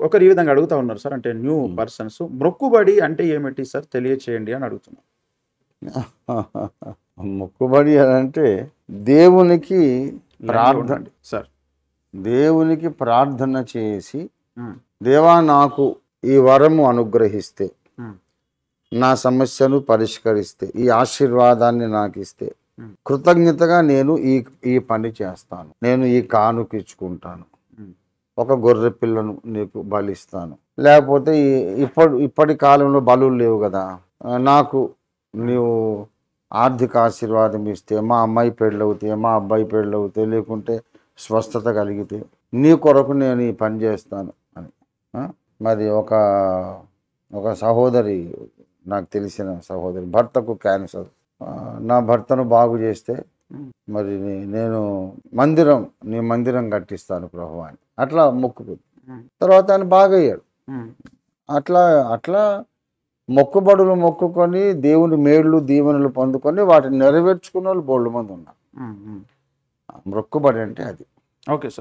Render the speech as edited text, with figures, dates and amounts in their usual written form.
ఒకరు ఈ విధంగా అడుగుతా ఉన్నారు సార్, అంటే న్యూ పర్సన్స్, మొక్కుబడి అంటే ఏమిటి సార్ తెలియచేయండి అని అడుగుతున్నారు. మొక్కుబడి అని అంటే దేవునికి ప్రార్థన, సార్. దేవునికి ప్రార్థన చేసి, దేవా నాకు ఈ వరము అనుగ్రహిస్తే, నా సమస్యను పరిష్కరిస్తే, ఈ ఆశీర్వాదాన్ని నాకు ఇస్తే కృతజ్ఞతగా నేను ఈ పని చేస్తాను, నేను ఈ కానుక ఇచ్చుకుంటాను, ఒక గొర్రె పిల్లను నీకు బలిస్తాను, లేకపోతే ఇప్పటి కాలంలో బలులు లేవు కదా, నాకు నీవు ఆర్థిక ఆశీర్వాదం ఇస్తే, మా అమ్మాయి పెళ్ళి అవుతాయి, మా అబ్బాయి పెళ్ళి అవుతాయి, లేకుంటే స్వస్థత కలిగితే నీ కొరకు నేను ఈ పని చేస్తాను అని. మరి ఒక సహోదరి, నాకు తెలిసిన సహోదరి, భర్తకు క్యాన్సర్, నా భర్తను బాగు చేస్తే మరి నేను నీ మందిరం కట్టిస్తాను ప్రభు అని అట్లా మొక్కుకుంది. తర్వాత ఆయన బాగయ్యాడు. అట్లా మొక్కుబడులు మొక్కుకొని దేవుని మేళ్ళు దీవెనలు పొందుకొని వాటిని నెరవేర్చుకున్న వాళ్ళు బోల్డ్ మంది ఉన్నారు. మొక్కుబడి అంటే అది. Okay sir.